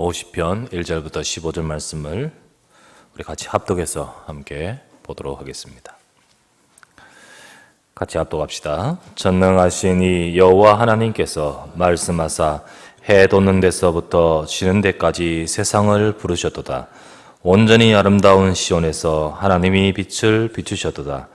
50편 1절부터 15절 말씀을 우리 같이 합독해서 함께 보도록 하겠습니다. 같이 합독합시다. 전능하신 이 여호와 하나님께서 말씀하사 해 돋는 데서부터 지는 데까지 세상을 부르셨도다. 온전히 아름다운 시온에서 하나님이 빛을 비추셨도다.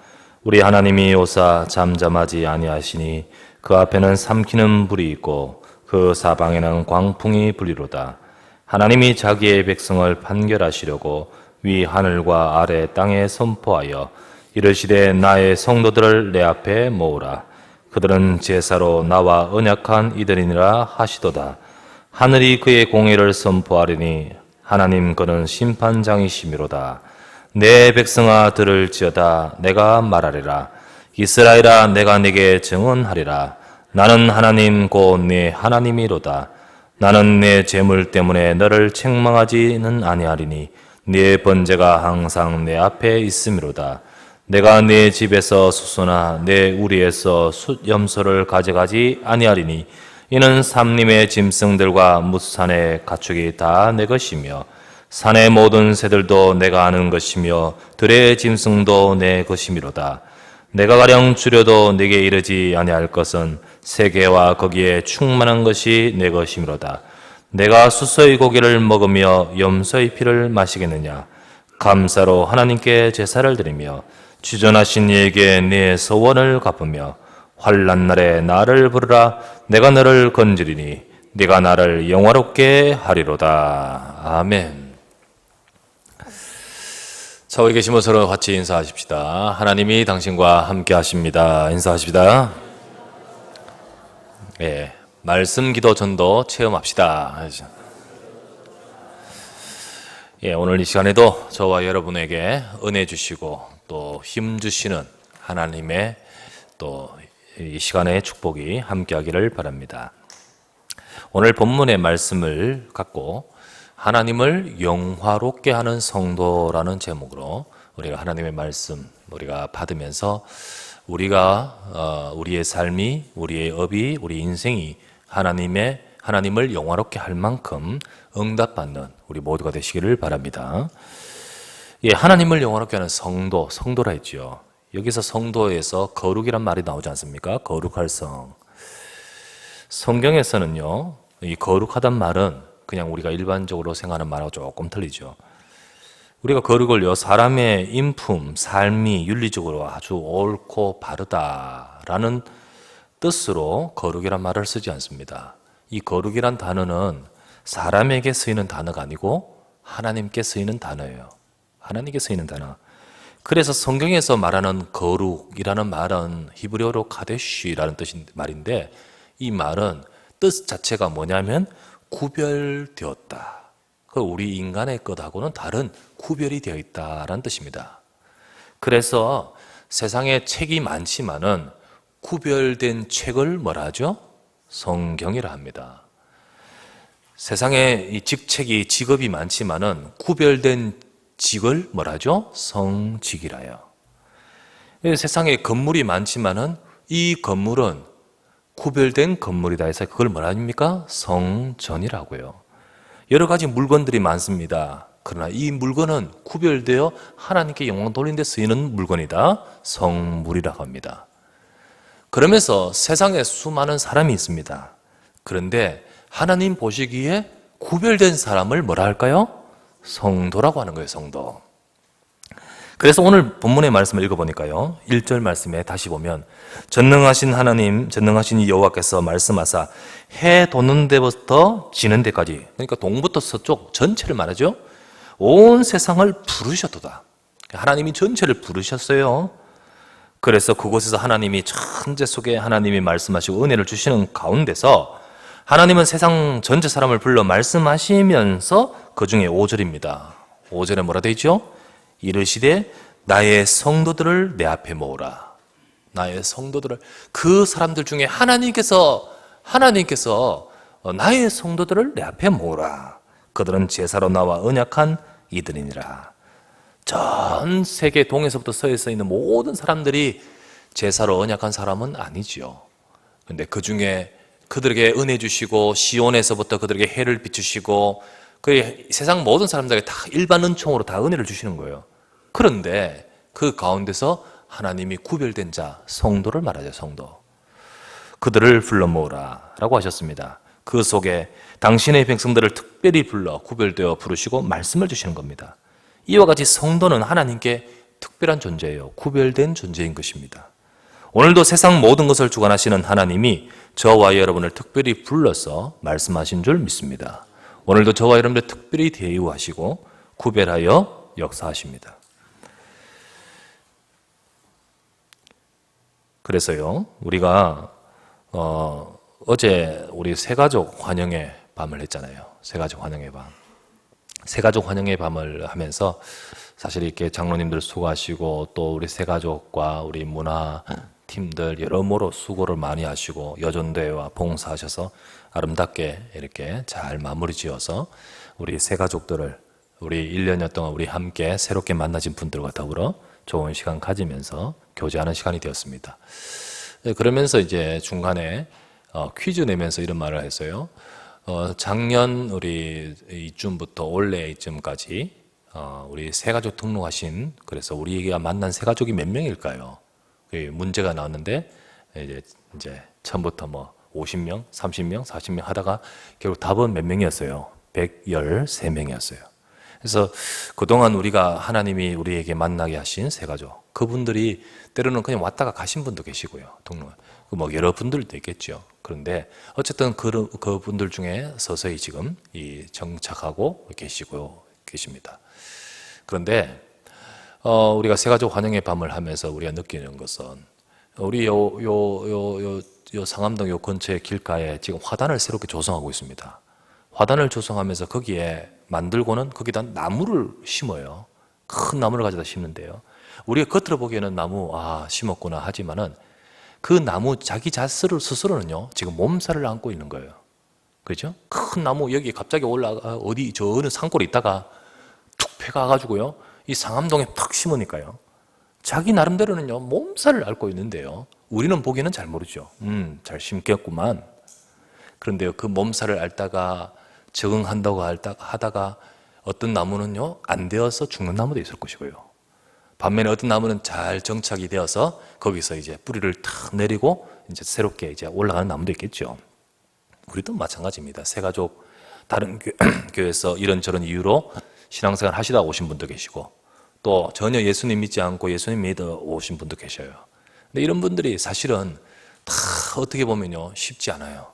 우리 하나님이 오사 잠잠하지 아니하시니 그 앞에는 삼키는 불이 있고 그 사방에는 광풍이 불리로다. 하나님이 자기의 백성을 판결하시려고 위 하늘과 아래 땅에 선포하여 이르시되 나의 성도들을 내 앞에 모으라. 그들은 제사로 나와 언약한 이들이니라 하시도다. 하늘이 그의 공의를 선포하리니 하나님 그는 심판장이시미로다. 내 백성아 들을지어다. 내가 말하리라. 이스라엘아 내가 네게 증언하리라. 나는 하나님 곧 네 하나님이로다. 나는 내 재물 때문에 너를 책망하지는 아니하리니 네 번제가 항상 내 앞에 있음이로다. 내가 네 집에서 수소나 내 우리에서 숫염소를 가져가지 아니하리니 이는 삼림의 짐승들과 무산의 가축이 다 내 것이며 산의 모든 새들도 내가 아는 것이며 들의 짐승도 내 것이미로다. 내가 가령 줄여도 네게 이르지 아니할 것은 세계와 거기에 충만한 것이 내 것이미로다. 내가 수소의 고기를 먹으며 염소의 피를 마시겠느냐? 감사로 하나님께 제사를 드리며 주전하신 이에게 네 서원을 갚으며 환난 날에 나를 부르라. 내가 너를 건지리니 네가 나를 영화롭게 하리로다. 아멘. 자, 여기 계시면 서로 같이 인사하십시다. 하나님이 당신과 함께 하십니다. 인사하십시다. 예, 말씀 기도 전도 체험합시다. 예, 오늘 이 시간에도 저와 여러분에게 은혜 주시고 또 힘 주시는 하나님의 또 이 시간의 축복이 함께하기를 바랍니다. 오늘 본문의 말씀을 갖고 하나님을 영화롭게 하는 성도라는 제목으로 우리가 하나님의 말씀 우리가 받으면서 우리의 삶이, 우리의 업이, 우리 인생이 하나님을 영화롭게 할 만큼 응답받는 우리 모두가 되시기를 바랍니다. 예, 하나님을 영화롭게 하는 성도라 했죠. 여기서 성도에서 거룩이란 말이 나오지 않습니까? 거룩할 성. 성경에서는요, 이 거룩하단 말은 그냥 우리가 일반적으로 생각하는 말하고 조금 틀리죠. 우리가 거룩을요, 사람의 인품, 삶이 윤리적으로 아주 옳고 바르다라는 뜻으로 거룩이란 말을 쓰지 않습니다. 이 거룩이란 단어는 사람에게 쓰이는 단어가 아니고 하나님께 쓰이는 단어예요. 하나님께 쓰이는 단어. 그래서 성경에서 말하는 거룩이라는 말은 히브리어로 카데시라는 뜻인 말인데 이 말은 뜻 자체가 뭐냐면 구별되었다. 우리 인간의 것하고는 다른 구별이 되어 있다라는 뜻입니다. 그래서 세상에 책이 많지만은 구별된 책을 뭐라 하죠? 성경이라 합니다. 세상에 이 직업이 많지만은 구별된 직을 뭐라 하죠? 성직이라요. 세상에 건물이 많지만은 이 건물은 구별된 건물이다 해서 그걸 뭐라 합니까? 성전이라고요. 여러 가지 물건들이 많습니다. 그러나 이 물건은 구별되어 하나님께 영광 돌리는 데 쓰이는 물건이다. 성물이라고 합니다. 그러면서 세상에 수많은 사람이 있습니다. 그런데 하나님 보시기에 구별된 사람을 뭐라 할까요? 성도라고 하는 거예요, 성도. 그래서 오늘 본문의 말씀을 읽어보니까요, 1절 말씀에 다시 보면 전능하신 하나님, 전능하신 여호와께서 말씀하사 해 돋는 데부터 지는 데까지, 그러니까 동부터 서쪽 전체를 말하죠. 온 세상을 부르셨도다. 하나님이 전체를 부르셨어요. 그래서 그곳에서 하나님이 천재 속에 하나님이 말씀하시고 은혜를 주시는 가운데서 하나님은 세상 전체 사람을 불러 말씀하시면서 그 중에 5절입니다. 5절에 뭐라 되어 있죠? 이르시되 나의 성도들을 내 앞에 모으라. 나의 성도들을, 그 사람들 중에 하나님께서 나의 성도들을 내 앞에 모으라. 그들은 제사로 나와 언약한 이들이니라. 전 세계 동에서부터 서에 서 있는 모든 사람들이 제사로 언약한 사람은 아니지요. 그런데 그 중에 그들에게 은혜 주시고 시온에서부터 그들에게 해를 비추시고 그 세상 모든 사람들에게 다 일반 은총으로 다 은혜를 주시는 거예요. 그런데 그 가운데서 하나님이 구별된 자, 성도를 말하죠. 성도. 그들을 불러 모으라 라고 하셨습니다. 그 속에 당신의 백성들을 특별히 불러 구별되어 부르시고 말씀을 주시는 겁니다. 이와 같이 성도는 하나님께 특별한 존재예요. 구별된 존재인 것입니다. 오늘도 세상 모든 것을 주관하시는 하나님이 저와 여러분을 특별히 불러서 말씀하신 줄 믿습니다. 오늘도 저와 여러분들 특별히 대우하시고 구별하여 역사하십니다. 그래서요, 우리가 어제 우리 새가족 환영의 밤을 했잖아요. 새가족 환영의 밤. 새가족 환영의 밤을 하면서 사실 이렇게 장로님들 수고하시고 또 우리 새가족과 우리 문화팀들 여러모로 수고를 많이 하시고 여전대회와 봉사하셔서 아름답게 이렇게 잘 마무리 지어서 우리 새가족들을 우리 1년여 동안 우리 함께 새롭게 만나진 분들과 더불어 좋은 시간 가지면서 교제하는 시간이 되었습니다. 그러면서 이제 중간에 퀴즈 내면서 이런 말을 했어요. 작년 우리 이쯤부터 올해 이쯤까지 우리 새가족 등록하신, 그래서 우리가 만난 새가족이 몇 명일까요? 문제가 나왔는데 이제 처음부터 뭐 50명, 30명, 40명 하다가 결국 답은 몇 명이었어요? 113명이었어요. 그래서 그동안 우리가 하나님이 우리에게 만나게 하신 새가족, 그분들이 때로는 그냥 왔다가 가신 분도 계시고요. 등록. 뭐 여러 분들도 있겠죠. 그런데 어쨌든 그분들 중에 서서히 지금 정착하고 계십니다. 그런데 우리가 새가족 환영의 밤을 하면서 우리가 느끼는 것은 우리 요 상암동 요 근처의 길가에 지금 화단을 새롭게 조성하고 있습니다. 화단을 조성하면서 거기에 만들고는 거기다 나무를 심어요. 큰 나무를 가져다 심는데요. 우리가 겉으로 보기에는 나무 심었구나 하지만은 그 나무 자기 스스로는요 지금 몸살을 안고 있는 거예요. 그렇죠? 큰 나무 여기 갑자기 올라가 어디 저 어느 산골에 있다가 툭 패가 가지고요 이 상암동에 탁 심으니까요 자기 나름대로는요 몸살을 앓고 있는데요 우리는 보기에는 잘 모르죠. 잘 심겠구만. 그런데요 그 몸살을 앓다가 적응한다고 하다가 어떤 나무는요 안 되어서 죽는 나무도 있을 것이고요. 반면에 어떤 나무는 잘 정착이 되어서 거기서 이제 뿌리를 탁 내리고 이제 새롭게 이제 올라가는 나무도 있겠죠. 우리도 마찬가지입니다. 새가족 다른 교회에서 이런저런 이유로 신앙생활 하시다 오신 분도 계시고 또 전혀 예수님 믿지 않고 예수님 믿어 오신 분도 계셔요. 근데 이런 분들이 사실은 다 어떻게 보면요 쉽지 않아요.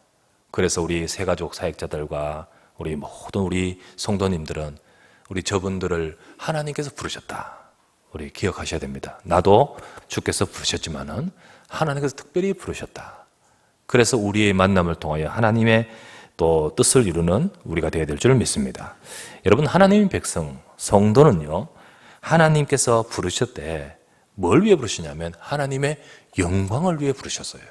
그래서 우리 새가족 사역자들과 우리 모든 우리 성도님들은 우리 저분들을 하나님께서 부르셨다. 우리 기억하셔야 됩니다. 나도 주께서 부르셨지만은 하나님께서 특별히 부르셨다. 그래서 우리의 만남을 통하여 하나님의 또 뜻을 이루는 우리가 되어야 될 줄 믿습니다. 여러분 하나님의 백성, 성도는요 하나님께서 부르셨대 뭘 위해 부르시냐면 하나님의 영광을 위해 부르셨어요.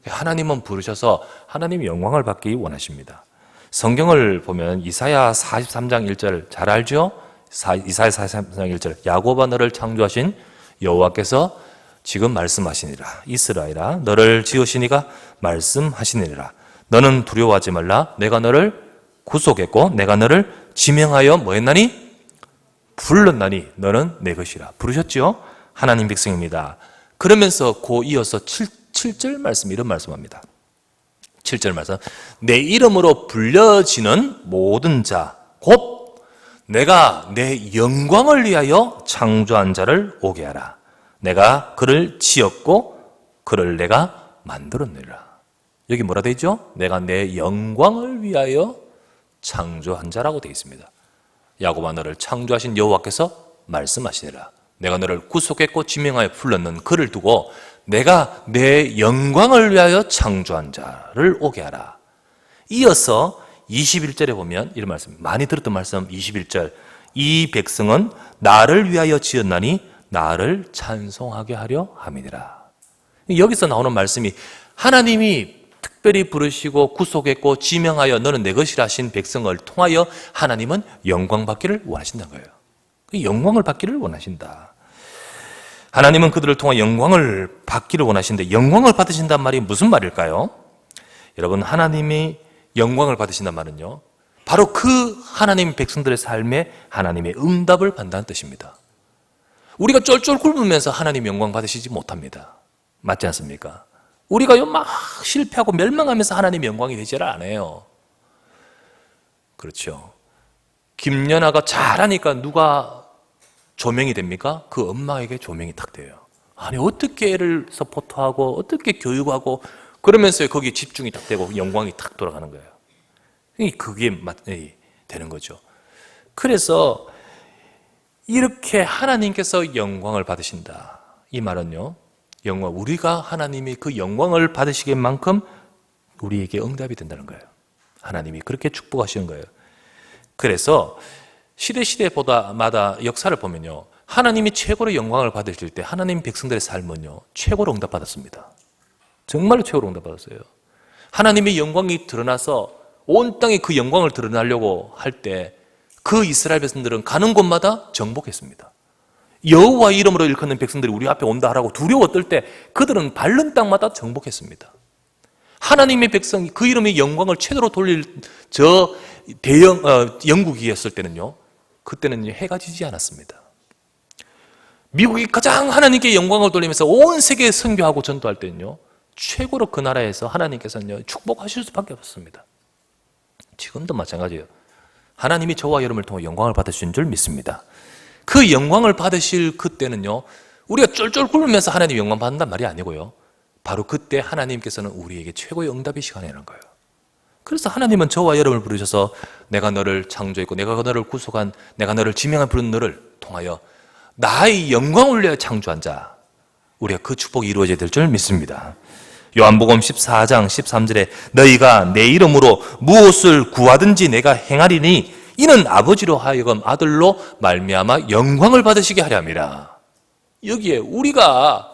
하나님은 부르셔서 하나님의 영광을 받기 원하십니다. 성경을 보면 이사야 43장 1절 잘 알죠? 이사야 43장 1절 야곱아 너를 창조하신 여호와께서 지금 말씀하시니라. 이스라엘아 너를 지으시니가 말씀하시니라. 너는 두려워하지 말라. 내가 너를 구속했고 내가 너를 지명하여 뭐 했나니? 불렀나니 너는 내 것이라. 부르셨죠? 하나님 백성입니다. 그러면서 그 이어서 7절 말씀 이런 말씀합니다. 7절 말씀 내 이름으로 불려지는 모든 자 곧 내가 내 영광을 위하여 창조한 자를 오게 하라. 내가 그를 지었고 그를 내가 만들었느니라. 여기 뭐라 되어 있죠? 내가 내 영광을 위하여 창조한 자라고 되어 있습니다. 야곱아 너를 창조하신 여호와께서 말씀하시니라. 내가 너를 구속했고 지명하여 불렀는 그를 두고 내가 내 영광을 위하여 창조한 자를 오게 하라. 이어서 21절에 보면 이런 말씀, 많이 들었던 말씀 21절 이 백성은 나를 위하여 지었나니 나를 찬송하게 하려 함이니라. 여기서 나오는 말씀이 하나님이 특별히 부르시고 구속했고 지명하여 너는 내 것이라 하신 백성을 통하여 하나님은 영광 받기를 원하신다는 거예요. 영광을 받기를 원하신다. 하나님은 그들을 통해 영광을 받기를 원하시는데 영광을 받으신단 말이 무슨 말일까요? 여러분 하나님이 영광을 받으신단 말은요 바로 그 하나님 백성들의 삶에 하나님의 응답을 받는다는 뜻입니다. 우리가 쫄쫄 굶으면서 하나님 영광 받으시지 못합니다. 맞지 않습니까? 우리가 막 실패하고 멸망하면서 하나님 영광이 되지를 않아요. 그렇죠. 김연아가 잘하니까 누가 조명이 됩니까? 그 엄마에게 조명이 탁 돼요. 아니 어떻게 애를 서포트하고 어떻게 교육하고 그러면서 거기에 집중이 딱 되고 영광이 탁 돌아가는 거예요. 그게 되는 거죠. 그래서 이렇게 하나님께서 영광을 받으신다. 이 말은요, 우리가 하나님이 그 영광을 받으시길 만큼 우리에게 응답이 된다는 거예요. 하나님이 그렇게 축복하시는 거예요. 그래서 시대마다 역사를 보면요, 하나님이 최고로 영광을 받으실 때 하나님 백성들의 삶은요, 최고로 응답받았습니다. 정말로 최고로 응답받았어요. 하나님의 영광이 드러나서 온 땅에 그 영광을 드러나려고 할 때 그 이스라엘 백성들은 가는 곳마다 정복했습니다. 여호와 이름으로 일컫는 백성들이 우리 앞에 온다 하라고 두려워 떨 때 그들은 밟는 땅마다 정복했습니다. 하나님의 백성이 그 이름의 영광을 최대로 돌릴 영국이었을 때는요, 그때는 해가 지지 않았습니다. 미국이 가장 하나님께 영광을 돌리면서 온 세계에 선교하고 전도할 때는요, 최고로 그 나라에서 하나님께서는 축복하실 수밖에 없습니다. 지금도 마찬가지예요. 하나님이 저와 여러분을 통해 영광을 받으신 줄 믿습니다. 그 영광을 받으실 그때는요, 우리가 쫄쫄 굶으면서 하나님 영광 받는단 말이 아니고요, 바로 그때 하나님께서는 우리에게 최고의 응답의 시간이라는 거예요. 그래서 하나님은 저와 여러분을 부르셔서 내가 너를 창조했고 내가 너를 구속한, 내가 너를 지명한 부른 너를 통하여 나의 영광을 위하여 창조한 자, 우리가 그 축복이 이루어져야 될 줄 믿습니다. 요한복음 14장 13절에 너희가 내 이름으로 무엇을 구하든지 내가 행하리니 이는 아버지로 하여금 아들로 말미암아 영광을 받으시게 하려 함이라. 여기에 우리가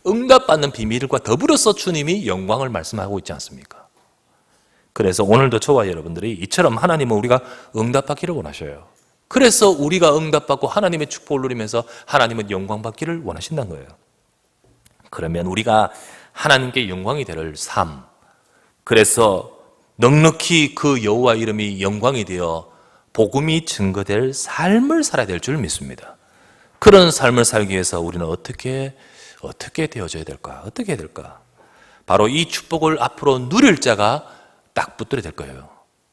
응답받는 비밀과 더불어서 주님이 영광을 말씀하고 있지 않습니까? 그래서 오늘도 저와 여러분들이 이처럼 하나님은 우리가 응답받기를 원하셔요. 그래서 우리가 응답받고 하나님의 축복을 누리면서 하나님은 영광 받기를 원하신다는 거예요. 그러면 우리가 하나님께 영광이 될 삶, 그래서 넉넉히 그 여호와 이름이 영광이 되어 복음이 증거될 삶을 살아야 될 줄 믿습니다. 그런 삶을 살기 위해서 우리는 어떻게 되어져야 될까? 어떻게 해야 될까? 바로 이 축복을 앞으로 누릴 자가 딱 붙들어야 될 거예요.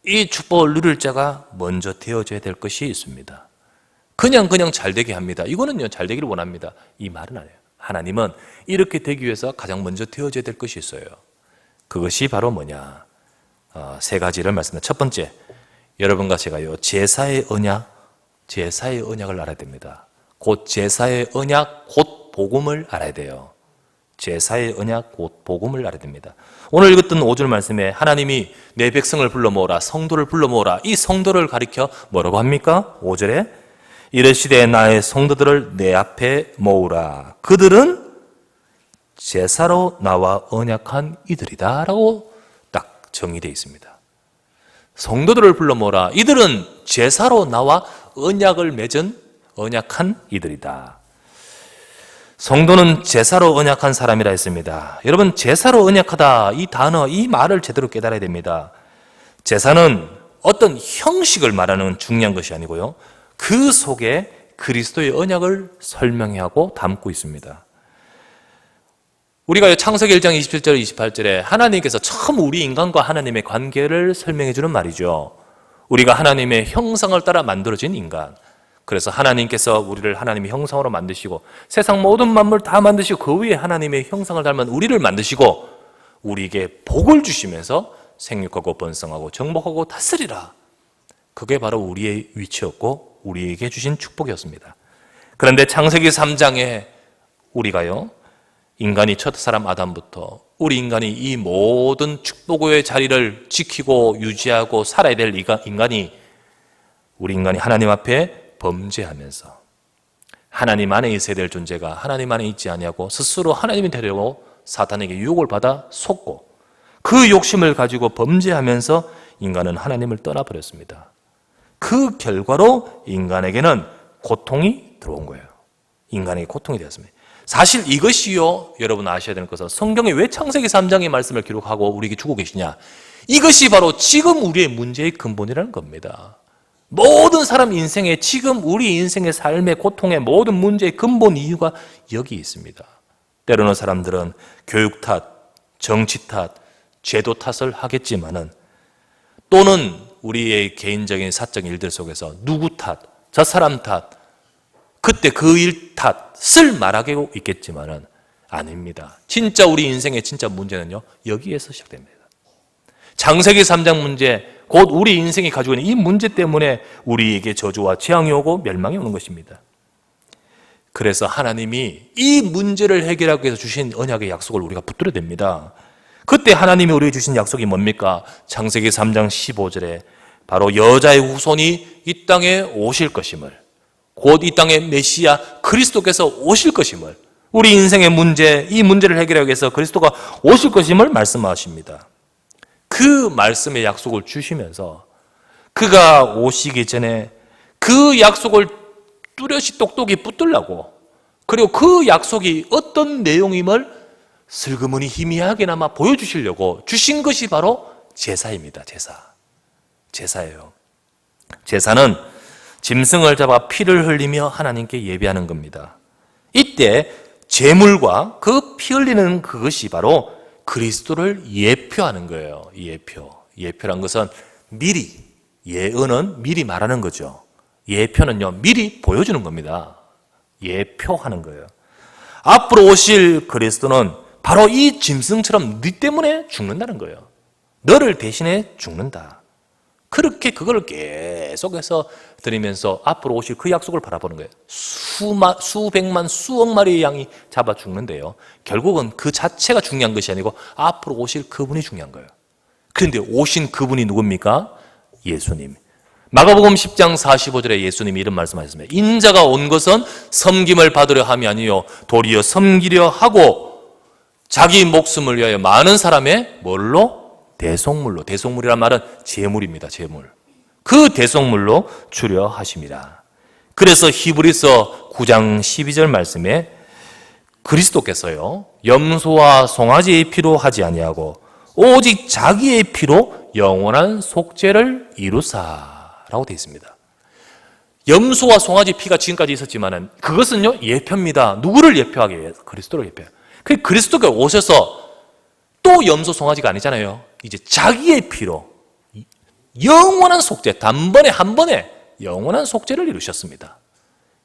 이 축복을 누릴 자가 먼저 되어져야 될 것이 있습니다. 그냥 잘 되게 합니다. 이거는요, 잘 되기를 원합니다. 이 말은 아니에요. 하나님은 이렇게 되기 위해서 가장 먼저 되어져야 될 것이 있어요. 그것이 바로 뭐냐? 세 가지를 말씀드립니다. 첫 번째, 여러분과 제가요, 제사의 언약을 알아야 됩니다. 곧 제사의 언약, 곧 복음을 알아야 돼요. 제사의 언약, 곧 복음을 알아야 됩니다. 오늘 읽었던 5절 말씀에 하나님이 내 백성을 불러 모으라, 성도를 불러 모으라, 이 성도를 가리켜 뭐라고 합니까? 5절에 이르시되 나의 성도들을 내 앞에 모으라, 그들은 제사로 나와 언약한 이들이다 라고 딱 정의되어 있습니다. 성도들을 불러 모으라, 이들은 제사로 나와 언약을 맺은 언약한 이들이다. 성도는 제사로 언약한 사람이라 했습니다. 여러분, 제사로 언약하다, 이 단어, 이 말을 제대로 깨달아야 됩니다. 제사는 어떤 형식을 말하는 중요한 것이 아니고요, 그 속에 그리스도의 언약을 설명해 하고 담고 있습니다. 우리가 창세기 1장 27절 28절에 하나님께서 처음 우리 인간과 하나님의 관계를 설명해 주는 말이죠. 우리가 하나님의 형상을 따라 만들어진 인간, 그래서 하나님께서 우리를 하나님의 형상으로 만드시고 세상 모든 만물 다 만드시고 그 위에 하나님의 형상을 닮은 우리를 만드시고 우리에게 복을 주시면서 생육하고 번성하고 정복하고 다스리라. 그게 바로 우리의 위치였고 우리에게 주신 축복이었습니다. 그런데 창세기 3장에 우리가요, 인간이 첫 사람 아담부터 우리 인간이 이 모든 축복의 자리를 지키고 유지하고 살아야 될 우리 인간이 하나님 앞에 범죄하면서 하나님 안에 있어야 될 존재가 하나님 안에 있지 아니하고 스스로 하나님이 되려고 사탄에게 유혹을 받아 속고 그 욕심을 가지고 범죄하면서 인간은 하나님을 떠나버렸습니다. 그 결과로 인간에게는 고통이 들어온 거예요. 인간에게 고통이 되었습니다. 사실 이것이요, 여러분 아셔야 되는 것은 성경에 왜 창세기 3장의 말씀을 기록하고 우리에게 주고 계시냐? 이것이 바로 지금 우리의 문제의 근본이라는 겁니다. 모든 사람 인생에, 지금 우리 인생의 삶의 고통의 모든 문제의 근본 이유가 여기 있습니다. 때로는 사람들은 교육 탓, 정치 탓, 제도 탓을 하겠지만은, 또는 우리의 개인적인 사적 일들 속에서 누구 탓, 저 사람 탓, 그때 그 일 탓을 말하고 있겠지만은 아닙니다. 진짜 우리 인생의 진짜 문제는요, 여기에서 시작됩니다. 창세기 3장 문제, 곧 우리 인생이 가지고 있는 이 문제 때문에 우리에게 저주와 재앙이 오고 멸망이 오는 것입니다. 그래서 하나님이 이 문제를 해결하기 위해서 주신 언약의 약속을 우리가 붙들어야 됩니다. 그때 하나님이 우리에게 주신 약속이 뭡니까? 창세기 3장 15절에 바로 여자의 후손이 이 땅에 오실 것임을, 곧 이 땅의 메시아 그리스도께서 오실 것임을, 우리 인생의 문제, 이 문제를 해결하기 위해서 그리스도가 오실 것임을 말씀하십니다. 그 말씀의 약속을 주시면서 그가 오시기 전에 그 약속을 뚜렷이 똑똑히 붙들라고, 그리고 그 약속이 어떤 내용임을 슬그머니 희미하게나마 보여주시려고 주신 것이 바로 제사입니다. 제사예요. 제사는 짐승을 잡아 피를 흘리며 하나님께 예배하는 겁니다. 이때 제물과 그 피 흘리는 그것이 바로 그리스도를 예표하는 거예요. 예표란 것은 미리, 예언은 미리 말하는 거죠. 예표는요, 미리 보여주는 겁니다. 예표하는 거예요. 앞으로 오실 그리스도는 바로 이 짐승처럼 네 때문에 죽는다는 거예요. 너를 대신해 죽는다. 그렇게 그걸 계속해서 드리면서 앞으로 오실 그 약속을 바라보는 거예요. 수백만, 수억 마리의 양이 잡아 죽는데요, 결국은 그 자체가 중요한 것이 아니고 앞으로 오실 그분이 중요한 거예요. 그런데 오신 그분이 누굽니까? 예수님. 마가복음 10장 45절에 예수님이 이런 말씀하셨습니다. 인자가 온 것은 섬김을 받으려 함이 아니요 도리어 섬기려 하고 자기 목숨을 위하여 많은 사람의 뭘로? 대속물로. 대속물이란 말은 제물입니다. 제물. 그 대속물로 주려 하심이라. 그래서 히브리서 9장 12절 말씀에 그리스도께서요, 염소와 송아지의 피로 하지 아니하고 오직 자기의 피로 영원한 속죄를 이루사라고 되어 있습니다. 염소와 송아지 피가 지금까지 있었지만은 그것은요, 예표입니다. 누구를 예표하기 위해서? 그리스도를 예표해요. 그 그리스도가 오셔서 또 염소 송아지가 아니잖아요. 이제 자기의 피로 영원한 속죄, 단번에 한 번에 영원한 속죄를 이루셨습니다.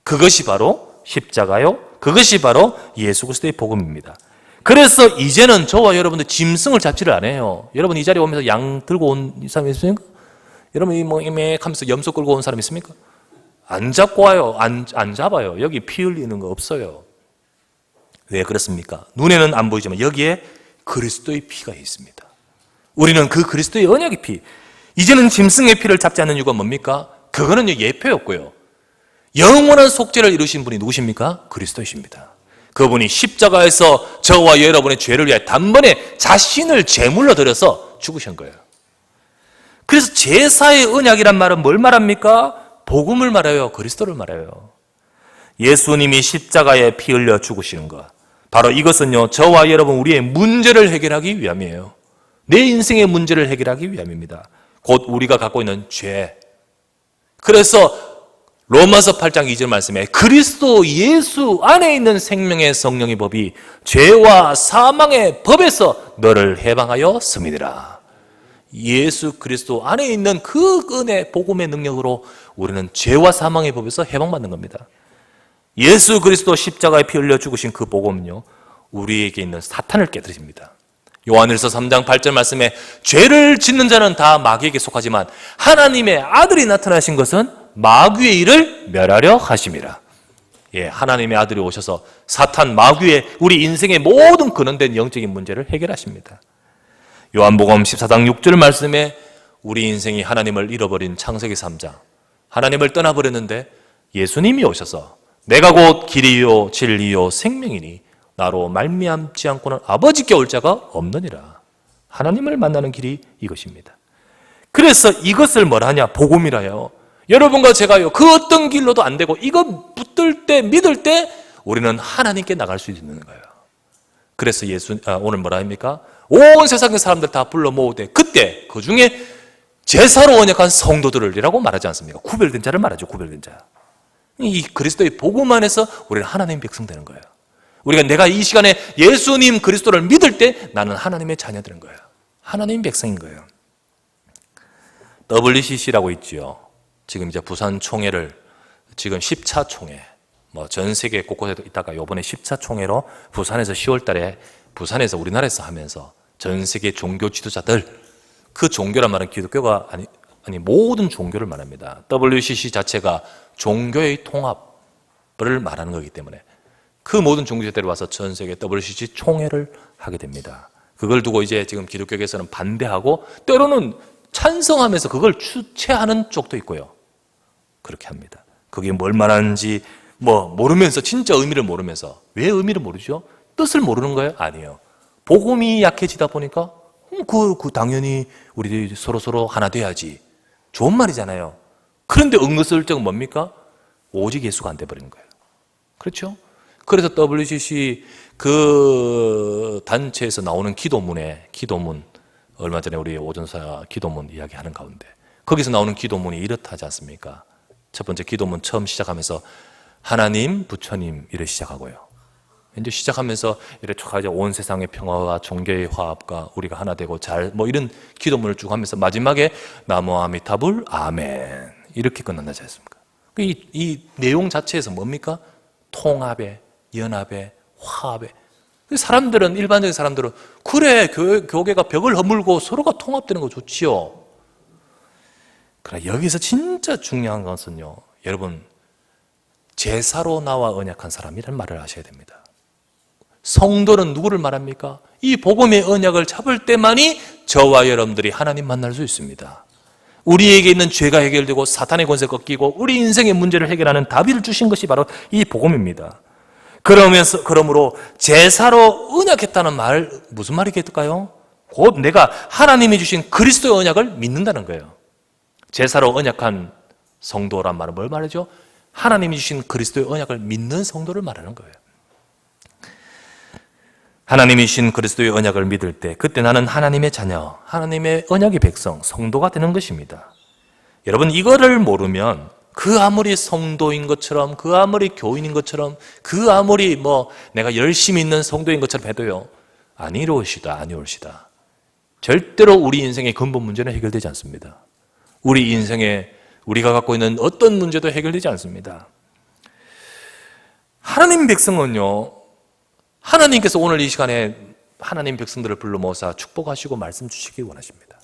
그것이 바로 십자가요, 그것이 바로 예수 그리스도의 복음입니다. 그래서 이제는 저와 여러분들 짐승을 잡지를 않아요. 여러분 이 자리에 오면서 양 들고 온 사람 있습니까? 여러분 이 하면서 염소 끌고 온 사람 있습니까? 안 잡고 와요. 안 잡아요. 여기 피 흘리는 거 없어요. 왜 그렇습니까? 눈에는 안 보이지만 여기에 그리스도의 피가 있습니다. 우리는 그 그리스도의 언약의 피, 이제는 짐승의 피를 잡지 않는 이유가 뭡니까? 그거는 예표였고요. 영원한 속죄를 이루신 분이 누구십니까? 그리스도이십니다. 그분이 십자가에서 저와 여러분의 죄를 위해 단번에 자신을 제물로 드려서 죽으신 거예요. 그래서 제사의 언약이란 말은 뭘 말합니까? 복음을 말해요. 그리스도를 말해요. 예수님이 십자가에 피 흘려 죽으시는 것, 바로 이것은요, 저와 여러분 우리의 문제를 해결하기 위함이에요. 내 인생의 문제를 해결하기 위함입니다. 곧 우리가 갖고 있는 죄. 그래서 로마서 8장 2절 말씀에 그리스도 예수 안에 있는 생명의 성령의 법이 죄와 사망의 법에서 너를 해방하여 씁니다라. 예수 그리스도 안에 있는 그 은혜 복음의 능력으로 우리는 죄와 사망의 법에서 해방받는 겁니다. 예수 그리스도 십자가에 피 흘려 죽으신 그 복음은요, 우리에게 있는 사탄을 깨뜨립니다. 요한일서 3장 8절 말씀에 죄를 짓는 자는 다 마귀에게 속하지만 하나님의 아들이 나타나신 것은 마귀의 일을 멸하려 하심이라. 예, 하나님의 아들이 오셔서 사탄 마귀의 우리 인생의 모든 근원된 영적인 문제를 해결하십니다. 요한복음 14장 6절 말씀에 우리 인생이 하나님을 잃어버린 창세기 3장, 하나님을 떠나버렸는데 예수님이 오셔서 내가 곧 길이요 진리요 생명이니 나로 말미암지 않고는 아버지께 올 자가 없느니라. 하나님을 만나는 길이 이것입니다. 그래서 이것을 뭐라 하냐? 복음이라요. 여러분과 제가요, 그 어떤 길로도 안 되고 이거 붙들 때, 믿을 때 우리는 하나님께 나갈 수 있는 거예요. 그래서 오늘 뭐라 합니까? 온 세상의 사람들 다 불러 모으되 그때 그 중에 제사로 언약한 성도들이라고 말하지 않습니까? 구별된 자를 말하죠. 구별된 자. 이 그리스도의 복음 안에서 우리는 하나님의 백성 되는 거예요. 우리가 내가 이 시간에 예수님 그리스도를 믿을 때 나는 하나님의 자녀 되는 거예요. 하나님의 백성인 거예요. WCC라고 있지요. 지금 이제 부산 총회를 지금 10차 총회, 전 세계 곳곳에 있다가 이번에 10차 총회로 부산에서 10월 달에 부산에서 우리나라에서 하면서 전 세계 종교 지도자들, 그 종교란 말은 기독교가 아니 모든 종교를 말합니다. WCC 자체가 종교의 통합을 말하는 거기 때문에 그 모든 종교자들이 와서 전 세계 WCC 총회를 하게 됩니다. 그걸 두고 이제 지금 기독교계에서는 반대하고 때로는 찬성하면서 그걸 주최하는 쪽도 있고요. 그렇게 합니다. 그게 뭘 말하는지 모르면서, 진짜 의미를 모르면서. 왜 의미를 모르죠? 뜻을 모르는 거예요? 아니에요. 복음이 약해지다 보니까 당연히 우리들이 서로 하나 돼야지. 좋은 말이잖아요. 그런데 은근슬쩍 뭡니까? 오직 예수가 안 돼버리는 거예요. 그렇죠? 그래서 WCC 그 단체에서 나오는 기도문, 얼마 전에 우리 오전사 기도문 이야기하는 가운데 거기서 나오는 기도문이 이렇다지 않습니까? 첫 번째 기도문 처음 시작하면서 하나님, 부처님 이래 시작하고요. 이제 시작하면서 이렇게 온 세상의 평화와 종교의 화합과 우리가 하나 되고 이런 기도문을 쭉 하면서 마지막에 나무 아미타불 아멘 이렇게 끝난다지 않습니까? 이 내용 자체에서 뭡니까? 통합에, 연합에, 화합에. 사람들은, 일반적인 사람들은 그래, 교계가 벽을 허물고 서로가 통합되는 거 좋지요. 그러나 여기서 진짜 중요한 것은요, 여러분, 제사로 나와 언약한 사람이란 말을 하셔야 됩니다. 성도는 누구를 말합니까? 이 복음의 언약을 잡을 때만이 저와 여러분들이 하나님 만날 수 있습니다. 우리에게 있는 죄가 해결되고 사탄의 권세 꺾이고 우리 인생의 문제를 해결하는 답을 주신 것이 바로 이 복음입니다. 그러므로 제사로 언약했다는 말, 무슨 말이겠을까요? 곧 내가 하나님이 주신 그리스도의 언약을 믿는다는 거예요. 제사로 언약한 성도란 말은 뭘 말하죠? 하나님이 주신 그리스도의 언약을 믿는 성도를 말하는 거예요. 하나님이 주신 그리스도의 언약을 믿을 때 그때 나는 하나님의 자녀, 하나님의 언약의 백성, 성도가 되는 것입니다. 여러분, 이거를 모르면 그 아무리 성도인 것처럼, 그 아무리 교인인 것처럼, 그 아무리 내가 열심히 있는 성도인 것처럼 해도요, 안 이루어시다. 절대로 우리 인생의 근본 문제는 해결되지 않습니다. 우리 인생에 우리가 갖고 있는 어떤 문제도 해결되지 않습니다. 하나님 백성은요, 하나님께서 오늘 이 시간에 하나님 백성들을 불러 모아서 축복하시고 말씀 주시기 원하십니다.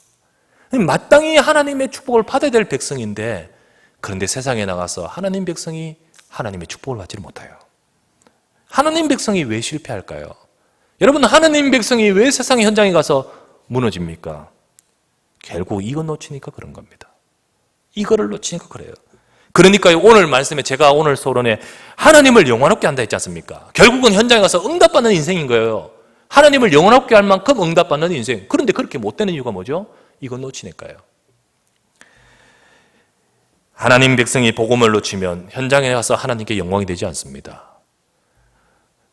마땅히 하나님의 축복을 받아야 될 백성인데, 그런데 세상에 나가서 하나님 백성이 하나님의 축복을 받지를 못해요. 하나님 백성이 왜 실패할까요? 여러분, 하나님 백성이 왜 세상의 현장에 가서 무너집니까? 결국 이거 놓치니까 그런 겁니다. 이거를 놓치니까 그래요. 그러니까 오늘 말씀에 제가 오늘 서론에 하나님을 영원롭게 한다 했지 않습니까? 결국은 현장에 가서 응답받는 인생인 거예요. 하나님을 영원롭게 할 만큼 응답받는 인생. 그런데 그렇게 못 되는 이유가 뭐죠? 이거 놓치니까요. 하나님 백성이 복음을 놓치면 현장에 가서 하나님께 영광이 되지 않습니다.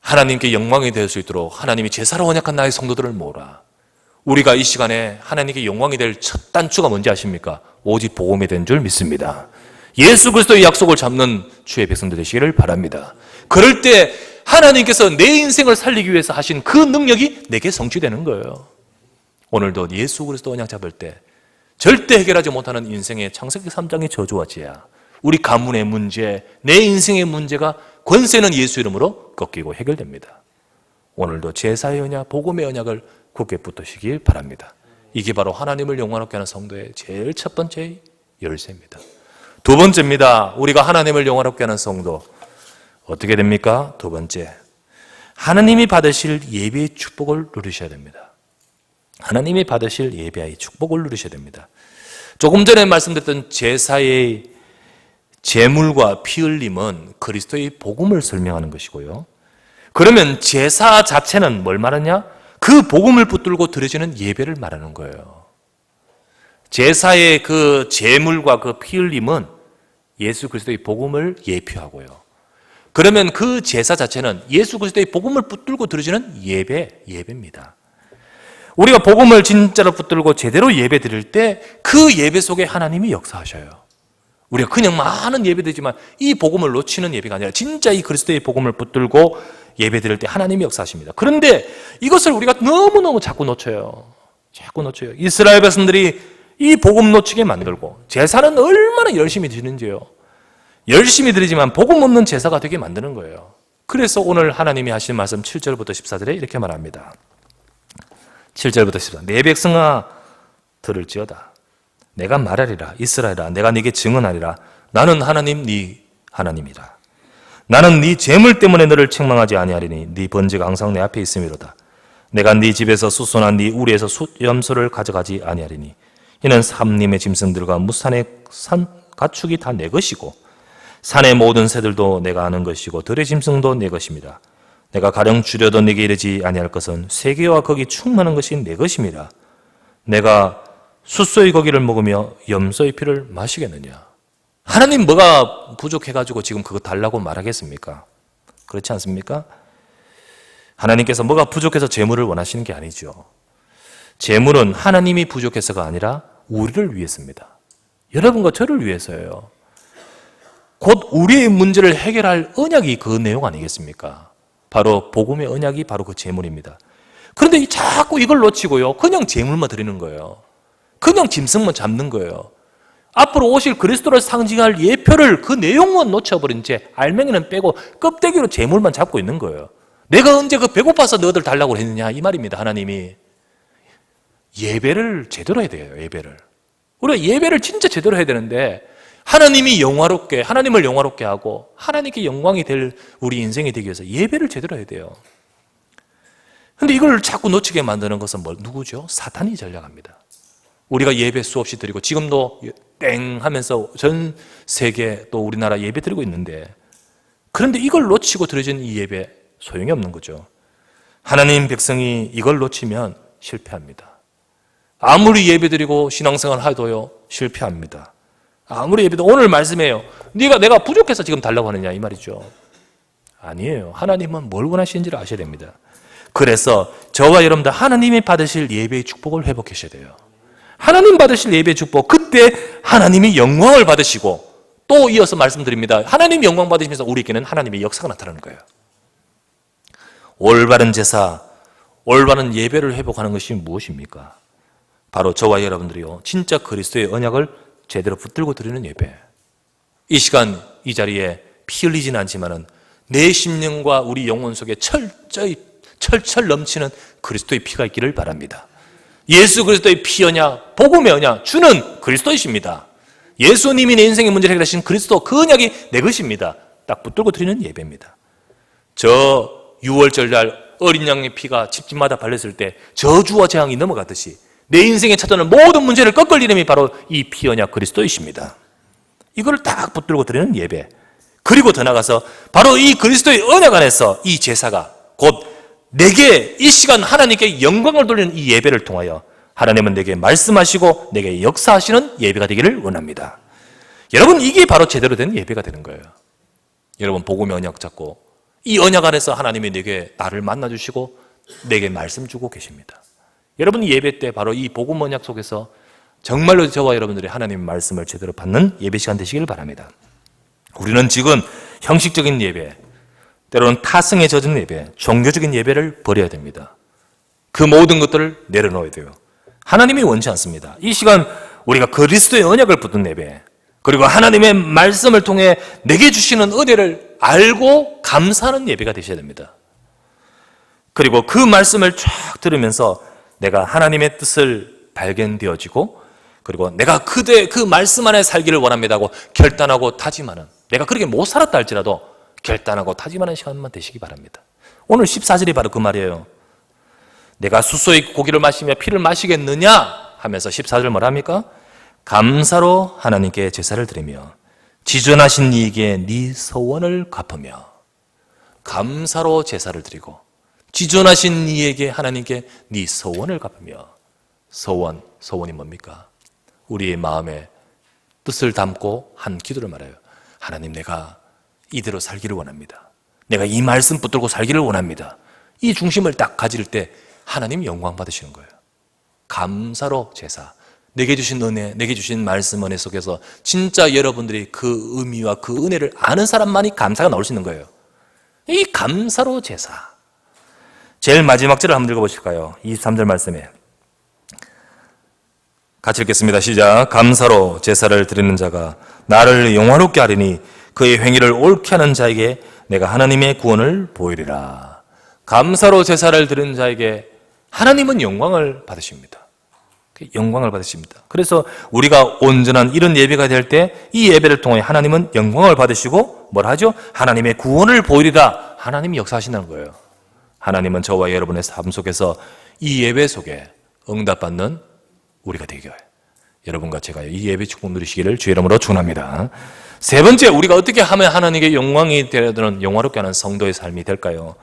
하나님께 영광이 될 수 있도록 하나님이 제사로 언약한 나의 성도들을 모으라. 우리가 이 시간에 하나님께 영광이 될 첫 단추가 뭔지 아십니까? 오직 복음이 된 줄 믿습니다. 예수 그리스도의 약속을 잡는 주의 백성들 되시기를 바랍니다. 그럴 때 하나님께서 내 인생을 살리기 위해서 하신 그 능력이 내게 성취되는 거예요. 오늘도 예수 그리스도 언약 잡을 때 절대 해결하지 못하는 인생의 창세기 3장의 저주와 죄야, 우리 가문의 문제, 내 인생의 문제가 권세는 예수 이름으로 꺾이고 해결됩니다. 오늘도 제사의 언약, 복음의 언약을 굳게 붙드시길 바랍니다. 이게 바로 하나님을 영원롭게 하는 성도의 제일 첫 번째 열쇠입니다. 두 번째입니다. 우리가 하나님을 영원롭게 하는 성도 어떻게 됩니까? 두 번째, 하나님이 받으실 예배의 축복을 누리셔야 됩니다. 하나님이 받으실 예배의 축복을 누리셔야 됩니다. 조금 전에 말씀드렸던 제사의 제물과 피 흘림은 그리스도의 복음을 설명하는 것이고요. 그러면 제사 자체는 뭘 말하냐? 그 복음을 붙들고 드려지는 예배를 말하는 거예요. 제사의 그 제물과 그 피 흘림은 예수 그리스도의 복음을 예표하고요. 그러면 그 제사 자체는 예수 그리스도의 복음을 붙들고 드려지는 예배입니다. 우리가 복음을 진짜로 붙들고 제대로 예배 드릴 때 그 예배 속에 하나님이 역사하셔요. 우리가 그냥 많은 예배 드리지만 이 복음을 놓치는 예배가 아니라 진짜 이 그리스도의 복음을 붙들고 예배 드릴 때 하나님이 역사하십니다. 그런데 이것을 우리가 너무너무 자꾸 놓쳐요. 이스라엘 백성들이 이 복음 놓치게 만들고 제사는 얼마나 열심히 드리는지요. 열심히 드리지만 복음 없는 제사가 되게 만드는 거예요. 그래서 오늘 하나님이 하신 말씀 7절부터 14절에 이렇게 말합니다. 7절부터 14절. 내 백성아 들을지어다. 내가 말하리라. 이스라엘아 내가 네게 증언하리라. 나는 하나님 네 하나님이라. 나는 네 재물 때문에 너를 책망하지 아니하리니 네 번제가 항상 내 앞에 있음이로다. 내가 네 집에서 수소나 네 우리에서 염소를 가져가지 아니하리니 이는 삼림의 짐승들과 무산의 가축이 다 내 것이고 산의 모든 새들도 내가 아는 것이고 들의 짐승도 내 것입니다. 내가 가령 줄여도 내게 이르지 아니할 것은 세계와 거기 충만한 것이 내 것입니다. 내가 숫소의 고기를 먹으며 염소의 피를 마시겠느냐. 하나님 뭐가 부족해가지고 지금 그거 달라고 말하겠습니까? 그렇지 않습니까? 하나님께서 뭐가 부족해서 재물을 원하시는 게 아니죠. 재물은 하나님이 부족해서가 아니라 우리를 위해서입니다. 여러분과 저를 위해서예요. 곧 우리의 문제를 해결할 언약이 그 내용 아니겠습니까? 바로 복음의 언약이 바로 그 재물입니다. 그런데 자꾸 이걸 놓치고요. 그냥 재물만 드리는 거예요. 그냥 짐승만 잡는 거예요. 앞으로 오실 그리스도를 상징할 예표를 그 내용만 놓쳐버린 채 알맹이는 빼고 껍데기로 재물만 잡고 있는 거예요. 내가 언제 그 배고파서 너희들 달라고 했느냐 이 말입니다. 하나님이 예배를 제대로 해야 돼요. 우리가 예배를 진짜 제대로 해야 되는데 하나님을 영화롭게 하고 하나님께 영광이 될 우리 인생이 되기 위해서 예배를 제대로 해야 돼요. 그런데 이걸 자꾸 놓치게 만드는 것은 누구죠? 사탄이 전략합니다. 우리가 예배 수없이 드리고 지금도 땡 하면서 전 세계 또 우리나라 예배 드리고 있는데 그런데 이걸 놓치고 드려진 이 예배 소용이 없는 거죠. 하나님 백성이 이걸 놓치면 실패합니다. 아무리 예배 드리고 신앙생활 해도요 실패합니다. 아무리 예배도 오늘 말씀해요. 내가 부족해서 지금 달라고 하느냐 이 말이죠. 아니에요. 하나님은 뭘 원하시는지를 아셔야 됩니다. 그래서 저와 여러분들 하나님이 받으실 예배의 축복을 회복하셔야 돼요. 하나님 받으실 예배의 축복, 그때 하나님이 영광을 받으시고 또 이어서 말씀드립니다. 하나님 영광 받으시면서 우리에게는 하나님의 역사가 나타나는 거예요. 올바른 제사, 올바른 예배를 회복하는 것이 무엇입니까? 바로 저와 여러분들이요 진짜 그리스도의 언약을 제대로 붙들고 드리는 예배. 이 시간 이 자리에 피 흘리진 않지만은 내 심령과 우리 영혼 속에 철철 넘치는 그리스도의 피가 있기를 바랍니다. 예수 그리스도의 피 언약, 복음의 언약 주는 그리스도이십니다. 예수님이 내 인생의 문제를 해결하신 그리스도 그 언약이 내 것입니다. 딱 붙들고 드리는 예배입니다. 저 6월절 날 어린 양의 피가 집집마다 발렸을 때 저주와 재앙이 넘어가듯이 내 인생에 찾아오는 모든 문제를 꺾을 이름이 바로 이 피 언약 그리스도이십니다. 이걸 딱 붙들고 드리는 예배. 그리고 더 나가서 바로 이 그리스도의 언약 안에서 이 제사가 곧 내게 이 시간 하나님께 영광을 돌리는 이 예배를 통하여 하나님은 내게 말씀하시고 내게 역사하시는 예배가 되기를 원합니다. 여러분 이게 바로 제대로 된 예배가 되는 거예요. 여러분 복음의 언약 잡고 이 언약 안에서 하나님이 내게 나를 만나주시고 내게 말씀 주고 계십니다. 여러분 예배 때 바로 이 복음 언약 속에서 정말로 저와 여러분들이 하나님의 말씀을 제대로 받는 예배 시간 되시길 바랍니다. 우리는 지금 형식적인 예배, 때로는 타성에 젖은 예배, 종교적인 예배를 버려야 됩니다. 그 모든 것들을 내려놓아야 돼요. 하나님이 원치 않습니다. 이 시간 우리가 그리스도의 언약을 붙든 예배, 그리고 하나님의 말씀을 통해 내게 주시는 은혜를 알고 감사하는 예배가 되셔야 됩니다. 그리고 그 말씀을 쫙 들으면서 내가 하나님의 뜻을 발견되어지고 그리고 내가 그 말씀 안에 살기를 원합니다 하고 결단하고 다짐하는, 내가 그렇게 못 살았다 할지라도 결단하고 다짐하는 시간만 되시기 바랍니다. 오늘 14절이 바로 그 말이에요. 내가 숫소의 고기를 마시며 피를 마시겠느냐 하면서 14절 뭐라 합니까? 감사로 하나님께 제사를 드리며 지존하신 이에게 네 서원을 갚으며. 감사로 제사를 드리고 지존하신 이에게 하나님께 네 서원을 갚으며. 서원이 뭡니까? 우리의 마음에 뜻을 담고 한 기도를 말해요. 하나님, 내가 이대로 살기를 원합니다. 내가 이 말씀 붙들고 살기를 원합니다. 이 중심을 딱 가질 때 하나님 영광 받으시는 거예요. 감사로 제사. 내게 주신 은혜, 내게 주신 말씀 은혜 속에서 진짜 여러분들이 그 의미와 그 은혜를 아는 사람만이 감사가 나올 수 있는 거예요. 이 감사로 제사. 제일 마지막 절을 한번 읽어보실까요? 23절 말씀에 같이 읽겠습니다. 시작. 감사로 제사를 드리는 자가 나를 영화롭게 하리니 그의 행위를 옳게 하는 자에게 내가 하나님의 구원을 보이리라. 감사로 제사를 드리는 자에게 하나님은 영광을 받으십니다. 영광을 받으십니다. 그래서 우리가 온전한 이런 예배가 될 때 이 예배를 통해 하나님은 영광을 받으시고 뭘 하죠? 하나님의 구원을 보이리라. 하나님이 역사하신다는 거예요. 하나님은 저와 여러분의 삶 속에서 이 예배 속에 응답받는 우리가 되게 해요. 여러분과 제가 이 예배 축복 누리시기를 주의 이름으로 축원합니다. 세 번째, 우리가 어떻게 하면 하나님께 영광이 되는 영화롭게 하는 성도의 삶이 될까요?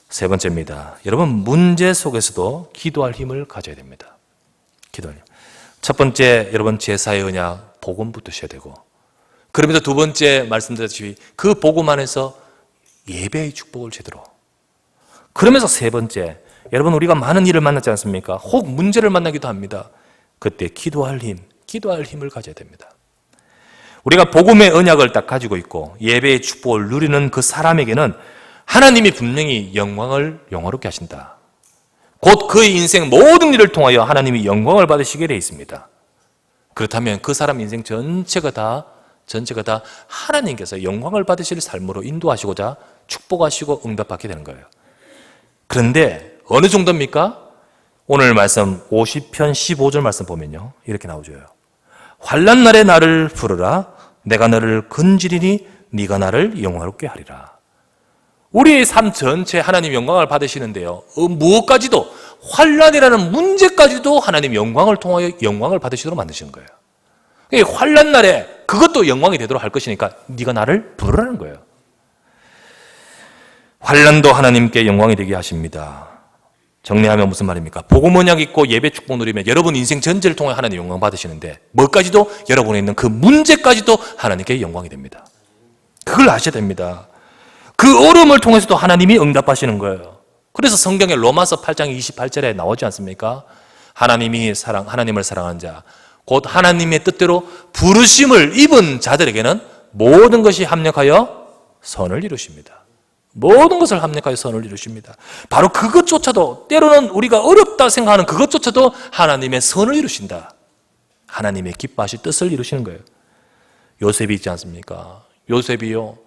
세 번째입니다. 여러분, 문제 속에서도 기도할 힘을 가져야 됩니다. 기도할 힘. 첫 번째, 여러분, 제사의 언약, 복음 붙으셔야 되고, 그러면서 두 번째 말씀드렸듯이 그 복음 안에서 예배의 축복을 제대로. 그러면서 세 번째, 여러분, 우리가 많은 일을 만났지 않습니까? 혹 문제를 만나기도 합니다. 그때 기도할 힘을 가져야 됩니다. 우리가 복음의 언약을 딱 가지고 있고 예배의 축복을 누리는 그 사람에게는 하나님이 분명히 영광을 영화롭게 하신다. 곧 그의 인생 모든 일을 통하여 하나님이 영광을 받으시게 되어 있습니다. 그렇다면 그 사람 인생 전체가 다 하나님께서 영광을 받으실 삶으로 인도하시고자 축복하시고 응답받게 되는 거예요. 그런데 어느 정도입니까? 오늘 말씀 50편 15절 말씀 보면요, 이렇게 나오죠. 환난 날에 나를 부르라. 내가 너를 건지리니 네가 나를 영화롭게 하리라. 우리의 삶 전체 하나님 영광을 받으시는데요, 무엇까지도, 환난이라는 문제까지도 하나님 영광을 통하여 영광을 받으시도록 만드시는 거예요. 환난 날에 그것도 영광이 되도록 할 것이니까 네가 나를 부르라는 거예요. 환난도 하나님께 영광이 되게 하십니다. 정리하면 무슨 말입니까? 복음 언약 있고 예배 축복 누리면 여러분 인생 전체를 통해 하나님 영광 받으시는데, 뭐까지도, 여러분에 있는 그 문제까지도 하나님께 영광이 됩니다. 그걸 아셔야 됩니다. 그 어려움을 통해서도 하나님이 응답하시는 거예요. 그래서 성경에 로마서 8장 28절에 나오지 않습니까? 하나님을 사랑하는 자, 곧 하나님의 뜻대로 부르심을 입은 자들에게는 모든 것이 합력하여 선을 이루십니다. 모든 것을 합력하여 선을 이루십니다. 바로 그것조차도, 때로는 우리가 어렵다 생각하는 그것조차도 하나님의 선을 이루신다. 하나님의 기뻐하실 뜻을 이루시는 거예요. 요셉이 있지 않습니까? 요셉이요,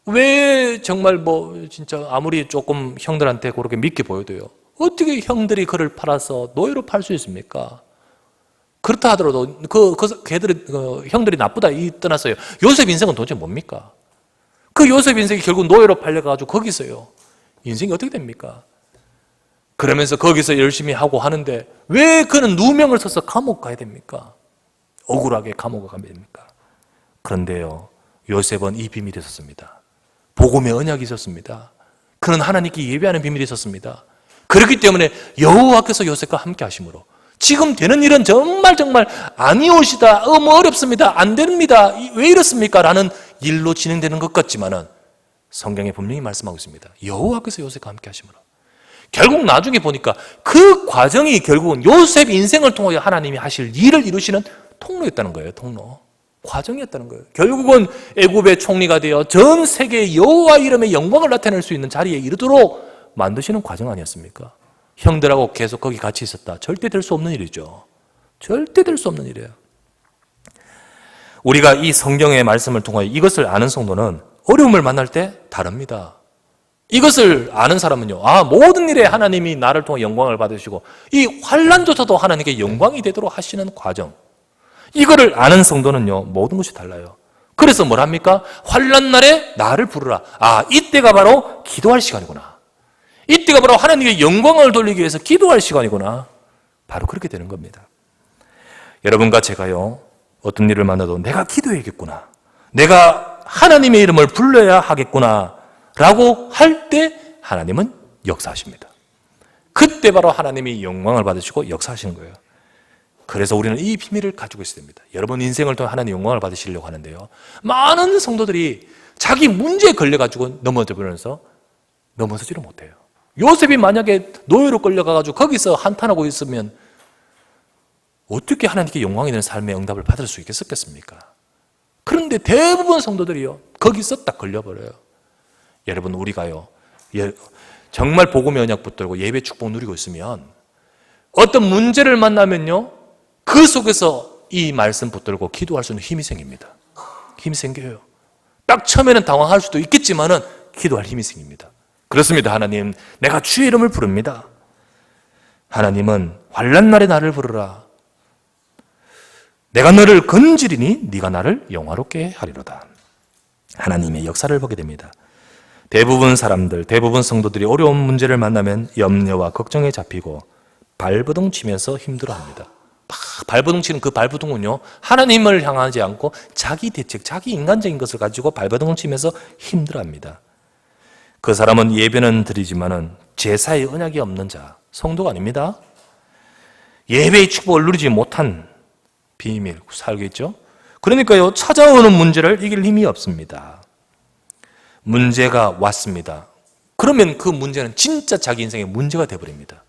왜 정말 진짜 아무리 조금 형들한테 그렇게 믿게 보여도요, 어떻게 형들이 그를 팔아서 노예로 팔 수 있습니까? 그렇다 하더라도 형들이 나쁘다 떠났어요. 요셉 인생은 도대체 뭡니까? 그 요셉 인생이 결국 노예로 팔려가지고 거기서요, 인생이 어떻게 됩니까? 그러면서 거기서 열심히 하고 하는데 왜 그는 누명을 써서 감옥 가야 됩니까? 억울하게 감옥에 가야 됩니까? 그런데요, 요셉은 이 비밀이 있었습니다. 복음의 언약이 있었습니다. 그는 하나님께 예배하는 비밀이 있었습니다. 그렇기 때문에 여호와께서 요셉과 함께 하심으로 지금 되는 일은 정말 아니오시다, 어렵습니다, 안 됩니다, 왜 이렇습니까? 라는 일로 진행되는 것 같지만은 성경에 분명히 말씀하고 있습니다. 여호와께서 요셉과 함께 하심으로. 결국 나중에 보니까 그 과정이 결국은 요셉 인생을 통하여 하나님이 하실 일을 이루시는 통로였다는 거예요. 통로. 과정이었다는 거예요. 결국은 애굽의 총리가 되어 전 세계에 여호와 이름의 영광을 나타낼 수 있는 자리에 이르도록 만드시는 과정 아니었습니까? 형들하고 계속 거기 같이 있었다. 절대 될 수 없는 일이죠. 절대 될 수 없는 일이에요. 우리가 이 성경의 말씀을 통하여 이것을 아는 성도는 어려움을 만날 때 다릅니다. 이것을 아는 사람은요, 모든 일에 하나님이 나를 통해 영광을 받으시고 이 환난조차도 하나님께 영광이 되도록 하시는 과정, 이거를 아는 성도는요, 모든 것이 달라요. 그래서 뭘 합니까? 환난 날에 나를 부르라. 이때가 바로 기도할 시간이구나. 이때가 바로 하나님께 영광을 돌리기 위해서 기도할 시간이구나. 바로 그렇게 되는 겁니다. 여러분과 제가요, 어떤 일을 만나도 내가 기도해야겠구나, 내가 하나님의 이름을 불러야 하겠구나 라고 할 때 하나님은 역사하십니다. 그때 바로 하나님이 영광을 받으시고 역사하시는 거예요. 그래서 우리는 이 비밀을 가지고 있어야 됩니다. 여러분 인생을 통해 하나님의 영광을 받으시려고 하는데요. 많은 성도들이 자기 문제에 걸려가지고 넘어져버려서 넘어서지를 못해요. 요셉이 만약에 노예로 끌려가가지고 거기서 한탄하고 있으면 어떻게 하나님께 영광이 되는 삶의 응답을 받을 수 있겠습니까? 그런데 대부분 성도들이요, 거기서 딱 걸려버려요. 여러분, 우리가요, 정말 복음의 언약 붙들고 예배 축복 누리고 있으면 어떤 문제를 만나면요, 그 속에서 이 말씀 붙들고 기도할 수 있는 힘이 생깁니다. 힘이 생겨요. 딱 처음에는 당황할 수도 있겠지만은 기도할 힘이 생깁니다. 그렇습니다. 하나님, 내가 주의 이름을 부릅니다. 하나님은 환난 날에 나를 부르라. 내가 너를 건지리니 네가 나를 영화롭게 하리로다. 하나님의 역사를 보게 됩니다. 대부분 사람들, 대부분 성도들이 어려운 문제를 만나면 염려와 걱정에 잡히고 발버둥 치면서 힘들어합니다. 발버둥 치는 그 발버둥은요, 하나님을 향하지 않고 자기 대책, 자기 인간적인 것을 가지고 발버둥을 치면서 힘들어합니다. 그 사람은 예배는 드리지만은 제사의 언약이 없는 자, 성도가 아닙니다. 예배의 축복을 누리지 못한 비밀 살겠죠. 그러니까요, 찾아오는 문제를 이길 힘이 없습니다. 문제가 왔습니다. 그러면 그 문제는 진짜 자기 인생의 문제가 되어버립니다.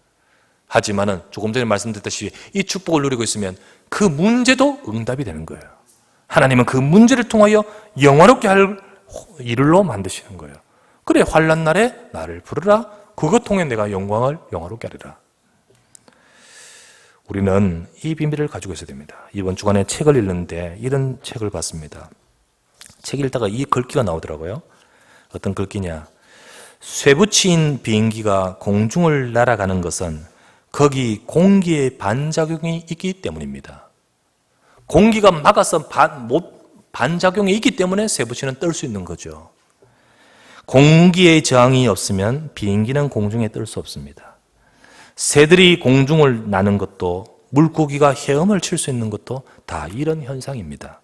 하지만은 조금 전에 말씀드렸다시피 이 축복을 누리고 있으면 그 문제도 응답이 되는 거예요. 하나님은 그 문제를 통하여 영화롭게 할 일로 만드시는 거예요. 그래, 환난 날에 나를 부르라. 그것 통해 내가 영광을 영화롭게 하리라. 우리는 이 비밀을 가지고 있어야 됩니다. 이번 주간에 책을 읽는데 이런 책을 봤습니다. 책 읽다가 이 글귀가 나오더라고요. 어떤 글귀냐? 쇠붙인 비행기가 공중을 날아가는 것은 거기 공기의 반작용이 있기 때문입니다. 공기가 막아서 반작용이 있기 때문에 쇠붙이는 뜰 수 있는 거죠. 공기의 저항이 없으면 비행기는 공중에 뜰 수 없습니다. 새들이 공중을 나는 것도, 물고기가 헤엄을 칠 수 있는 것도 다 이런 현상입니다.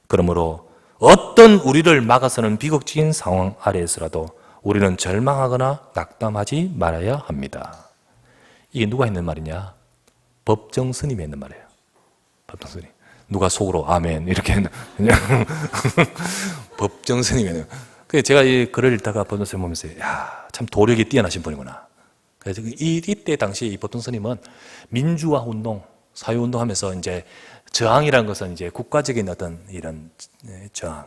그러므로 어떤 우리를 막아서는 비극적인 상황 아래에서라도 우리는 절망하거나 낙담하지 말아야 합니다. 이게 누가 했는 말이냐? 법정 스님이 했는 말이에요. 법정 스님. 누가 속으로 아멘 이렇게 했나? 법정 스님이 했는. 그래서 제가 이 글을 읽다가 법정 스님 보면서 참 도력이 뛰어나신 분이구나. 그래서 이때 당시 이 법정 스님은 민주화 운동, 사회운동 하면서 이제 저항이라는 것은 이제 국가적인 어떤 이런 저항,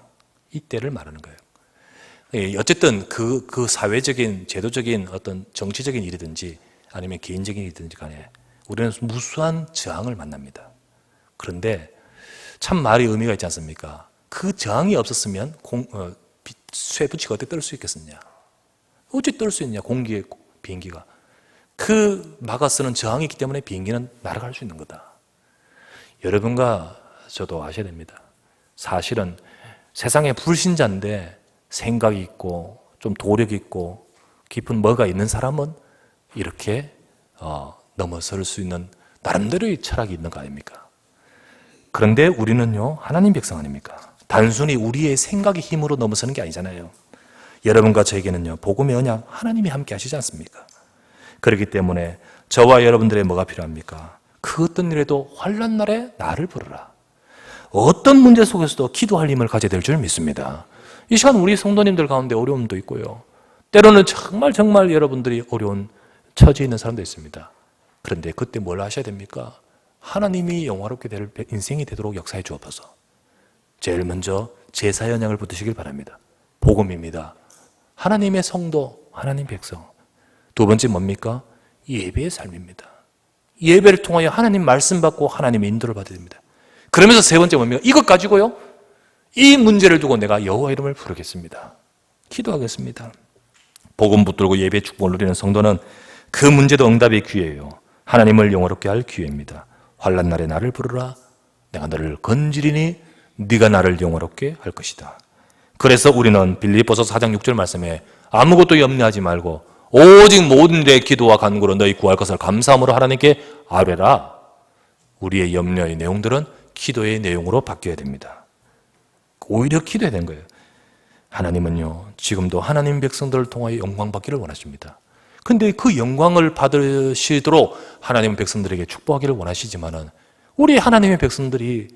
이때를 말하는 거예요. 어쨌든 그 사회적인, 제도적인 어떤 정치적인 일이든지 아니면 개인적인 일이든지 간에 우리는 무수한 저항을 만납니다. 그런데 참 말이 의미가 있지 않습니까? 그 저항이 없었으면 쇠붙이가 어떻게 뜰 수 있겠느냐? 어찌 뜰 수 있냐? 공기의 비행기가. 그 막아서는 저항이 있기 때문에 비행기는 날아갈 수 있는 거다. 여러분과 저도 아셔야 됩니다. 사실은 세상에 불신자인데 생각이 있고 좀 도력이 있고 깊은 뭐가 있는 사람은 이렇게 넘어설 수 있는 나름대로의 철학이 있는 거 아닙니까? 그런데 우리는요, 하나님 백성 아닙니까? 단순히 우리의 생각의 힘으로 넘어서는 게 아니잖아요. 여러분과 저에게는요, 복음의 언약 하나님이 함께 하시지 않습니까? 그렇기 때문에 저와 여러분들의 뭐가 필요합니까? 그 어떤 일에도 환난 날에 나를 부르라. 어떤 문제 속에서도 기도할 힘을 가져야 될 줄 믿습니다. 이 시간 우리 성도님들 가운데 어려움도 있고요. 때로는 정말 여러분들이 어려운 처지에 있는 사람도 있습니다. 그런데 그때 뭘 하셔야 됩니까? 하나님이 영화롭게 될 인생이 되도록 역사해 주옵소서. 제일 먼저 제사 연약을 붙드시길 바랍니다. 복음입니다. 하나님의 성도, 하나님 백성. 두 번째 뭡니까? 예배의 삶입니다. 예배를 통하여 하나님 말씀 받고 하나님의 인도를 받아야 됩니다. 그러면서 세 번째 뭡니까? 이것 가지고요, 이 문제를 두고 내가 여호와 이름을 부르겠습니다. 기도하겠습니다. 복음 붙들고 예배 축복을 누리는 성도는 그 문제도 응답의 기회예요. 하나님을 영화롭게 할 기회입니다. 환난 날에 나를 부르라. 내가 너를 건지리니 네가 나를 영화롭게 할 것이다. 그래서 우리는 빌립보서 4장 6절 말씀에 아무것도 염려하지 말고 오직 모든 데 기도와 간구로 너희 구할 것을 감사함으로 하나님께 아뢰라. 우리의 염려의 내용들은 기도의 내용으로 바뀌어야 됩니다. 오히려 기도해야 되는 거예요. 하나님은요, 지금도 하나님 백성들을 통하여 영광 받기를 원하십니다. 근데 그 영광을 받으시도록 하나님 백성들에게 축복하기를 원하시지만은 우리 하나님의 백성들이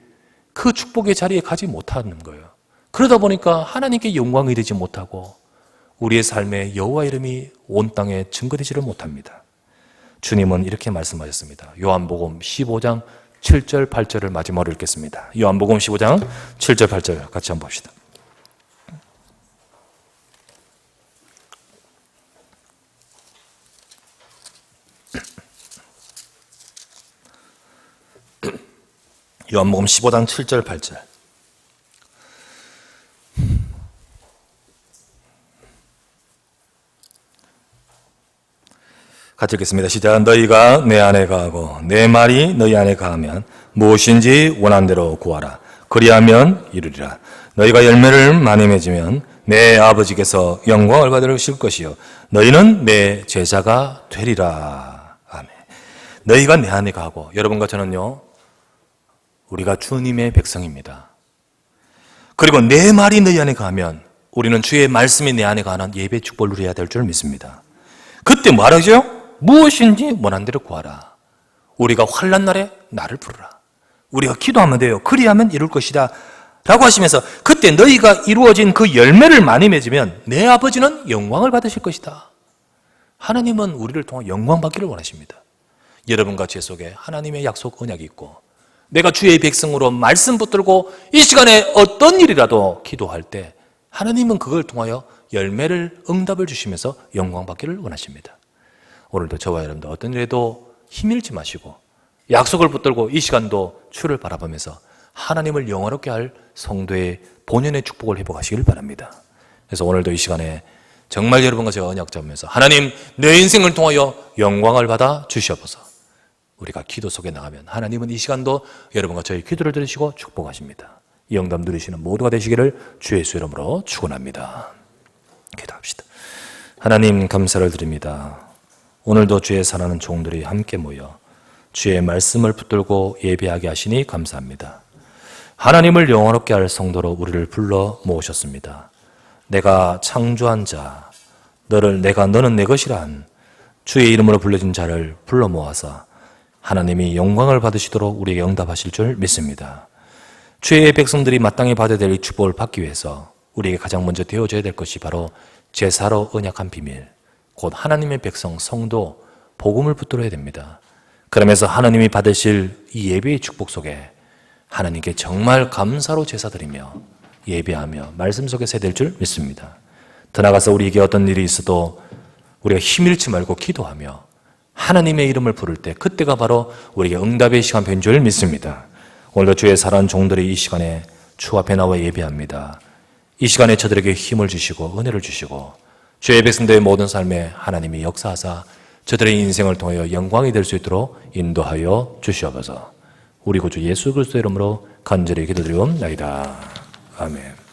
그 축복의 자리에 가지 못하는 거예요. 그러다 보니까 하나님께 영광이 되지 못하고 우리의 삶에 여호와 이름이 온 땅에 증거되지를 못합니다. 주님은 이렇게 말씀하셨습니다. 요한복음 15장 7절 8절을 마지막으로 읽겠습니다. 요한복음 15장 7절 8절 같이 한번 봅시다. 요한복음 15장 7절 8절. 같이 읽겠습니다. 시작. 너희가 내 안에 거하고 내 말이 너희 안에 거하면 무엇인지 원한 대로 구하라. 그리하면 이루리라. 너희가 열매를 많이 맺으면 내 아버지께서 영광을 받으실 것이요 너희는 내 제자가 되리라. 아멘. 너희가 내 안에 거하고, 여러분과 저는요, 우리가 주님의 백성입니다. 그리고 내 말이 너희 안에 거하면 우리는 주의 말씀이 내 안에 거하는 예배 축복을 누려야 될 줄 믿습니다. 그때 뭐 하라죠? 무엇인지 원한 대로 구하라. 우리가 환난 날에 나를 부르라. 우리가 기도하면 돼요. 그리하면 이룰 것이다 라고 하시면서, 그때 너희가 이루어진 그 열매를 많이 맺으면 내 아버지는 영광을 받으실 것이다. 하나님은 우리를 통해 영광 받기를 원하십니다. 여러분과 제 속에 하나님의 약속 언약이 있고, 내가 주의 백성으로 말씀 붙들고 이 시간에 어떤 일이라도 기도할 때 하나님은 그걸 통하여 열매를, 응답을 주시면서 영광 받기를 원하십니다. 오늘도 저와 여러분들 어떤 일에도 힘일지 마시고 약속을 붙들고 이 시간도 주를 바라보면서 하나님을 영화롭게 할 성도의 본연의 축복을 회복하시길 바랍니다. 그래서 오늘도 이 시간에 정말 여러분과 제가 언약 잡으면서 하나님, 내 인생을 통하여 영광을 받아 주시옵소서. 우리가 기도 속에 나가면 하나님은 이 시간도 여러분과 저희 기도를 들으시고 축복하십니다. 이 응답 누리시는 모두가 되시기를 주의 예수 이름으로 축원합니다. 기도합시다. 하나님, 감사를 드립니다. 오늘도 주의 사랑하는 종들이 함께 모여 주의 말씀을 붙들고 예배하게 하시니 감사합니다. 하나님을 영원롭게 할 성도로 우리를 불러 모으셨습니다. 내가 창조한 자, 너는 내 것이라 한 주의 이름으로 불러진 자를 불러 모아서 하나님이 영광을 받으시도록 우리에게 응답하실 줄 믿습니다. 주의 백성들이 마땅히 받아야 될 이 축복을 받기 위해서 우리에게 가장 먼저 되어져야 될 것이 바로 제사로 언약한 비밀, 곧 하나님의 백성, 성도, 복음을 붙들어야 됩니다. 그러면서 하나님이 받으실 이 예배의 축복 속에 하나님께 정말 감사로 제사드리며 예배하며 말씀 속에 세될 줄 믿습니다. 더 나아가서 우리에게 어떤 일이 있어도 우리가 힘잃지 말고 기도하며 하나님의 이름을 부를 때 그때가 바로 우리에게 응답의 시간 된 줄 믿습니다. 오늘도 주의 사랑하는 종들이 이 시간에 주 앞에 나와 예배합니다. 이 시간에 저들에게 힘을 주시고 은혜를 주시고 주의 백성들의 모든 삶에 하나님이 역사하사 저들의 인생을 통하여 영광이 될 수 있도록 인도하여 주시옵소서. 우리 구주 예수 그리스도의 이름으로 간절히 기도드리옵나이다. 아멘.